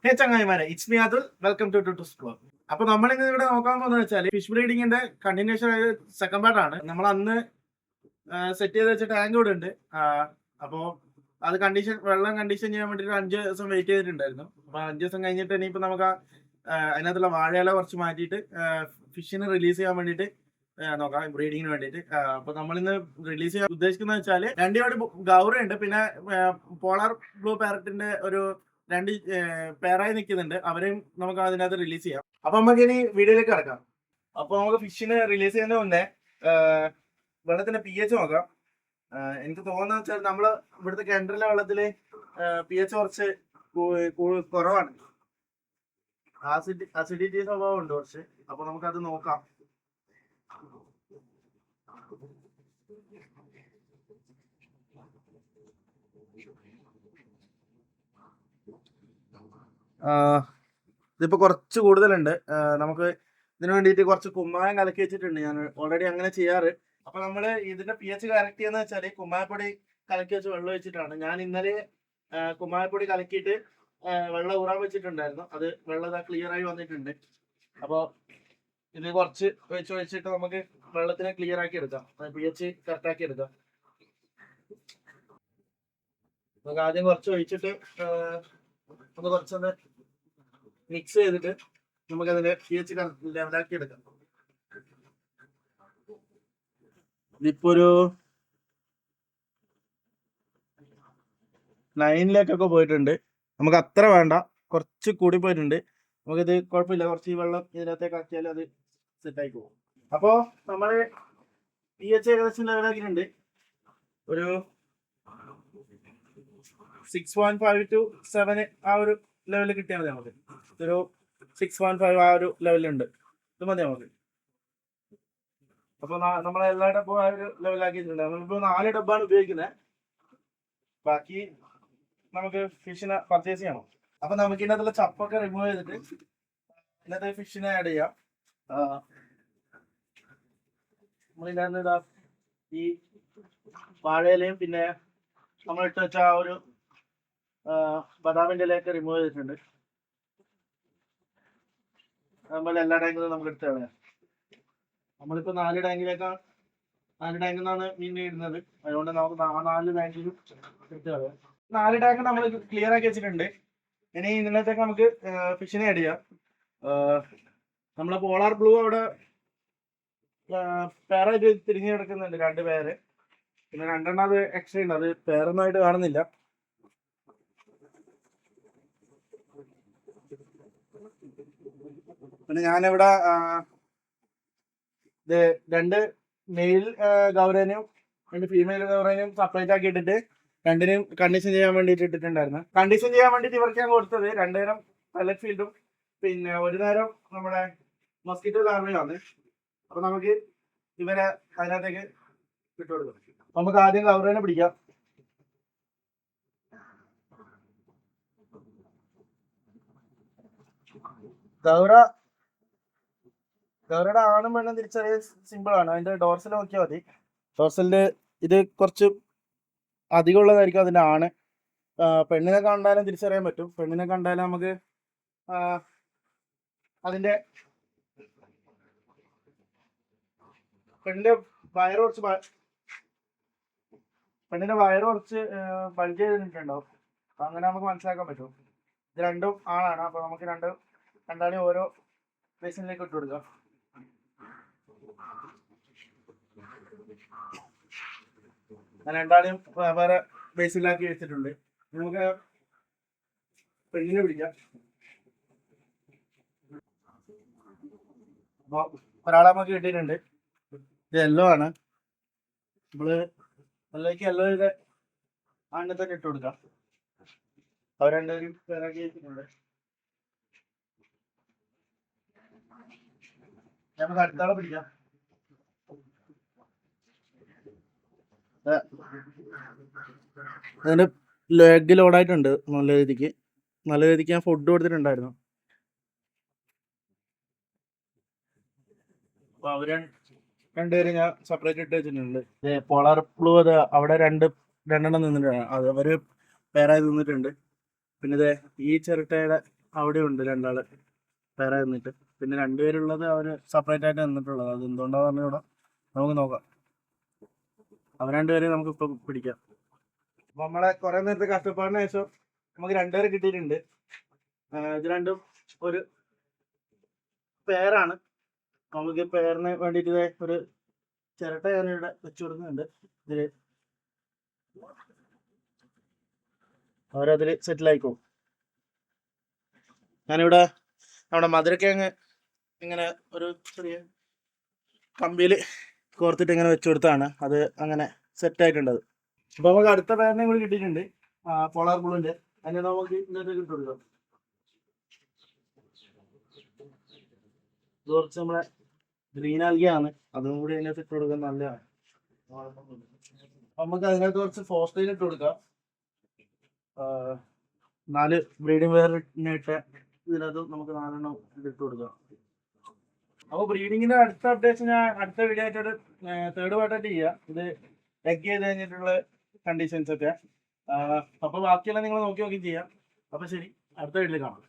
ഹേ ചങ്ങായിമാരെ, it's me Athul. Welcome to to സ്പോർ. അപ്പൊ നമ്മളിന്ന് ഇവിടെ നോക്കാൻ പോകുന്നത് വെച്ചാൽ ഫിഷ് ബ്രീഡിങ്ങിന്റെ കണ്ടിന്യൂഷൻ ആയ സെക്കൻഡ് പാർട്ടാണ്. നമ്മൾ അന്ന് സെറ്റ് ചെയ്ത് വെച്ച ടാങ്ക് ഇവിടെ ഉണ്ട്. അപ്പോ അത് വെള്ളം കണ്ടീഷൻ ചെയ്യാൻ വേണ്ടിട്ട് 5 ദിവസം വെയിറ്റ് ചെയ്തിട്ടുണ്ടായിരുന്നു. അപ്പൊ 5 ദിവസം കഴിഞ്ഞിട്ട് ഇനിയിപ്പോ നമുക്ക് അതിനകത്തുള്ള വാഴയില കുറച്ച് മാറ്റിയിട്ട് ഫിഷിനെ റിലീസ് ചെയ്യാൻ വേണ്ടിയിട്ട് നോക്കാം, ബ്രീഡിങ്ങിന് വേണ്ടിയിട്ട്. അപ്പൊ നമ്മളിന്ന് റിലീസ് ചെയ്യാൻ ഉദ്ദേശിക്കുന്നത് വെച്ചാൽ 2 ജോഡി ഗൗറ ഉണ്ട്, പിന്നെ പോളാർ ബ്ലൂ പാരറ്റിന്റെ ഒരു 2 പേരായി നിൽക്കുന്നുണ്ട്. അവരെയും നമുക്ക് അതിനകത്ത് റിലീസ് ചെയ്യാം. അപ്പൊ നമുക്ക് ഇനി വീഡിയോയിലേക്ക് കിടക്കാം. അപ്പൊ നമുക്ക് ഫിഷിനെ റിലീസ് ചെയ്യുന്ന മുന്നേ വെള്ളത്തിന്റെ pH നോക്കാം. എനിക്ക് തോന്നുന്ന വെച്ചാൽ നമ്മള് ഇവിടുത്തെ കിണറിലെ വെള്ളത്തില് pH കുറച്ച് കുറവാണ്. അസിഡിറ്റി സ്വഭാവം ഉണ്ട് കുറച്ച്. അപ്പൊ നമുക്കത് നോക്കാം. ഇതിപ്പോ കുറച്ച് കൂടുതലുണ്ട്. നമുക്ക് ഇതിനു വേണ്ടിയിട്ട് കുറച്ച് കുമ്മായം കലക്കി വെച്ചിട്ടുണ്ട്. ഞാൻ ഓൾറെഡി അങ്ങനെ ചെയ്യാറ്. അപ്പൊ നമ്മള് ഇതിന്റെ pH കറക്റ്റ് ചെയ്യുന്ന വെച്ചാല് കുമ്മായപ്പൊടി കലക്കി വെച്ച് വെള്ളം വെച്ചിട്ടാണ്. ഞാൻ ഇന്നലെ കുമ്മായപ്പൊടി കലക്കിയിട്ട് വെള്ളം ഊറാൻ വെച്ചിട്ടുണ്ടായിരുന്നു. അത് വെള്ളം ക്ലിയർ ആയി വന്നിട്ടുണ്ട്. അപ്പൊ ഇത് കുറച്ച് വെച്ചിട്ട് നമുക്ക് വെള്ളത്തിനെ ക്ലിയർ ആക്കി എടുക്കാം, pH കറക്റ്റ് ആക്കി എടുക്കാം. നമുക്ക് ആദ്യം കുറച്ച് ഒഴിച്ചിട്ട് ഒന്ന് കുറച്ചൊന്ന് മിക്സ് ചെയ്തിട്ട് നമുക്കതിന്റെ pH ലെവലാക്കി എടുക്കാം. ഇതിപ്പോ ഒരു 9 പോയിട്ടുണ്ട്. നമുക്ക് അത്ര വേണ്ട, കുറച്ച് കൂടി പോയിട്ടുണ്ട്. നമുക്കിത് കുഴപ്പമില്ല, കുറച്ച് ഈ വെള്ളം ഇതിനകത്തേക്ക് ആക്കിയാൽ അത് സെറ്റ് ആയി പോകും. അപ്പോ നമ്മള് pH ഏകദേശം ലെവലാക്കിയിട്ടുണ്ട്. ഒരു 6.5 to 7 ആ ഒരു ലെവലിൽ കിട്ടിയാൽ മതി. നമുക്ക് ഒരു 6.5 ആ ഒരു ലെവലുണ്ട്. ഇത് മതി നമുക്ക്. അപ്പൊ നമ്മളെ എല്ലാ ഡബ്ബും ആ ഒരു ലെവലാക്കിയിട്ടുണ്ട്. നമ്മളിപ്പോ 4 ഡബ്ബാണ് ഉപയോഗിക്കുന്നത്. ബാക്കി നമുക്ക് ഫിഷിനെ പർച്ചേസ് ചെയ്യണം. അപ്പൊ നമുക്ക് ഇതിനകത്തുള്ള ചപ്പൊക്കെ റിമൂവ് ചെയ്തിട്ട് ഇന്നത്തെ ഫിഷിനെ ആഡ് ചെയ്യാം. നമ്മളിതിനകത്ത് ഈ വാഴയിലയും പിന്നെ നമ്മൾ ഇട്ട് വെച്ച ആ ഒരു ബദാമിന്റെ ഇലയൊക്കെ റിമൂവ് ചെയ്തിട്ടുണ്ട്. അതുപോലെ എല്ലാ ടാങ്കിലും നമുക്ക് എടുത്ത് കളയാം. നമ്മളിപ്പോ 4 ടാങ്കിൽ നിന്നാണ് മീൻ ഇടുന്നത്. അതുകൊണ്ട് നമുക്ക് 4 ടാങ്കിലും എടുത്ത് കളയാം. 4 ടാങ്ക് നമ്മൾ ക്ലിയർ ആക്കി വെച്ചിട്ടുണ്ട്. ഇനി ഇന്നത്തേക്ക് നമുക്ക് ഫിഷിനെ ആഡ് ചെയ്യാം. നമ്മളെ പോളാർ ബ്ലൂ അവിടെ പേരായിട്ട് തിരിഞ്ഞു കിടക്കുന്നുണ്ട്, 2 പേര്. പിന്നെ 2 അത് എക്സ്ട്രാ ഉണ്ട്. അത് പേരൊന്നായിട്ട് കാണുന്നില്ല. പിന്നെ ഞാനിവിടെ 2 മെയിൽ ഗൗരനെയും 2 ഫീമെയിൽ ഗൗരനെയും സെപ്പറേറ്റ് ആക്കി ഇട്ടിട്ട് 2നെയും കണ്ടീഷൻ ചെയ്യാൻ വേണ്ടിയിട്ട് ഇട്ടിട്ടുണ്ടായിരുന്നു. കണ്ടീഷൻ ചെയ്യാൻ വേണ്ടിയിട്ട് ഇവർക്ക് ഞാൻ കൊടുത്തത് 2 നേരം പൈലറ്റ് ഫീൽഡും പിന്നെ 1 നേരം നമ്മുടെ മസ്കിറ്റോ ലാർവയാണ്. അപ്പൊ നമുക്ക് ഇവരെ അതിനകത്തേക്ക് ഇട്ടുകൊടുക്കും. നമുക്ക് ആദ്യം ഗൗരനെ പിടിക്കാം. ഗൗരയുടെ ആണും പെണ്ണും തിരിച്ചറിയാൻ സിമ്പിൾ ആണ്. അതിന്റെ ഡോർസൽ നോക്കിയാൽ മതി. ഡോർസലിന്റെ ഇത് കുറച്ച് അധികം ഉള്ളതായിരിക്കും അതിന്റെ ആണ്. പെണ്ണിനെ കണ്ടാലും തിരിച്ചറിയാൻ പറ്റും. പെണ്ണിനെ കണ്ടാലും നമുക്ക് അതിന്റെ പെണ്ണിന്റെ വയറ് കുറച്ച് ബൾജ് ചെയ്തിട്ടുണ്ടാവും. അങ്ങനെ നമുക്ക് മനസ്സിലാക്കാൻ പറ്റും. ഇത് രണ്ടും ആണാണ്. അപ്പൊ നമുക്ക് രണ്ടാളെയും ഓരോ ബേസിനിലേക്ക് ഇട്ട് കൊടുക്കാം. ഞാൻ 2ആളെയും വേറെ ബേസിലാക്കി വെച്ചിട്ടുണ്ട്. നമുക്ക് പെണ്ണിനെ പിടിക്കാം. അപ്പൊ ഒരാളെ നമുക്ക് കിട്ടിയിട്ടുണ്ട്. ഇത് യെല്ലോ ആണ്. നമ്മള് യെല്ലോ ചെയ്ത് ആണിനെ തന്നെ ഇട്ട് കൊടുക്കാം. അവർ 2 പേരാക്കി വെച്ചിട്ടുണ്ട്. നമുക്ക് അടുത്താളെ പിടിക്കാം. അതിന്റെ ലെഗ് ലോഡായിട്ടുണ്ട്. നല്ല രീതിക്ക് ഞാൻ ഫുഡ് കൊടുത്തിട്ടുണ്ടായിരുന്നു. അപ്പൊ അവര് 2 പേര് ഞാൻ സെപ്പറേറ്റ് ഇട്ട് വെച്ചിട്ടുണ്ട്. പോളാർ ബ്ലൂ അത് അവിടെ 2 നിന്നിട്ടുണ്ട്. അത് അവര് പേരായി നിന്നിട്ടുണ്ട്. പിന്നെ ഈ ചിരട്ടയുടെ അവിടെ ഉണ്ട് രണ്ടാള് വേറെ നിന്നിട്ട്. പിന്നെ രണ്ടുപേരുള്ളത് അവർ സെപ്പറേറ്റ് ആയിട്ട് നിന്നിട്ടുള്ളത്. അത് എന്തുകൊണ്ടാന്ന് പറഞ്ഞൂടാ, നമുക്ക് നോക്കാം. അവർ രണ്ടുപേരെയും നമുക്ക് ഇപ്പം പിടിക്കാം. അപ്പൊ നമ്മളെ കുറെ നേരത്തെ കഷ്ടപ്പാടിന് ശേഷം നമുക്ക് രണ്ടുപേരെ കിട്ടിയിട്ടുണ്ട്. ഇത് രണ്ടും ഒരു പേരാണ്. നമുക്ക് പേരിന് വേണ്ടിയിട്ട് ഒരു ചിരട്ട ഞാനിവിടെ വെച്ചു കൊടുക്കുന്നുണ്ട്. ഇതില് അവരതിൽ സെറ്റിൽ ആയിക്കോളും. ഞാനിവിടെ നമ്മുടെ മധുരക്കിഴങ്ങ് ഇങ്ങനെ ഒരു ചെറിയ കമ്പിയിൽ കോർത്തിട്ട് ഇങ്ങനെ വെച്ചു കൊടുത്താണ് അത് അങ്ങനെ സെറ്റ് ആയിട്ടുണ്ടത്. അപ്പൊ നമുക്ക് അടുത്ത പേരിനെ കൂടി കിട്ടിയിട്ടുണ്ട്, പോളാർ ബ്ലൂവിന്റെ. അതിനെ നമുക്ക് ഇന്നത്തെ ഇട്ട് കൊടുക്കാം. ഇത് കുറച്ച് നമ്മളെ ഗ്രീൻ ആൽഗയാണ്, അതും കൂടി അതിനകത്ത് ഇട്ട് കൊടുക്കാൻ നല്ലതാണ്. നമുക്ക് അതിനകത്ത് കുറച്ച് ഫോസ്റ്റൈൻ ഇട്ട് കൊടുക്കാം. 4 ബ്രീഡിംഗ് വെയറിനിട്ട് ഇതിനകത്ത് നമുക്ക് 4 ഇട്ട് കൊടുക്കാം. അപ്പോൾ ബ്രീഡിങ്ങിന്റെ അടുത്ത അപ്ഡേഷൻ ഞാൻ അടുത്ത വീഡിയോ ആയിട്ടൊരു തേർഡ് പാർട്ടായിട്ട് ചെയ്യാം. ഇത് എഗ് ചെയ്ത് കഴിഞ്ഞിട്ടുള്ള കണ്ടീഷൻസ് ഒക്കെ. അപ്പോൾ ബാക്കിയെല്ലാം നിങ്ങൾ നോക്കി ചെയ്യാം. അപ്പോൾ ശരി, അടുത്ത വീഡിയോയിൽ കാണാം.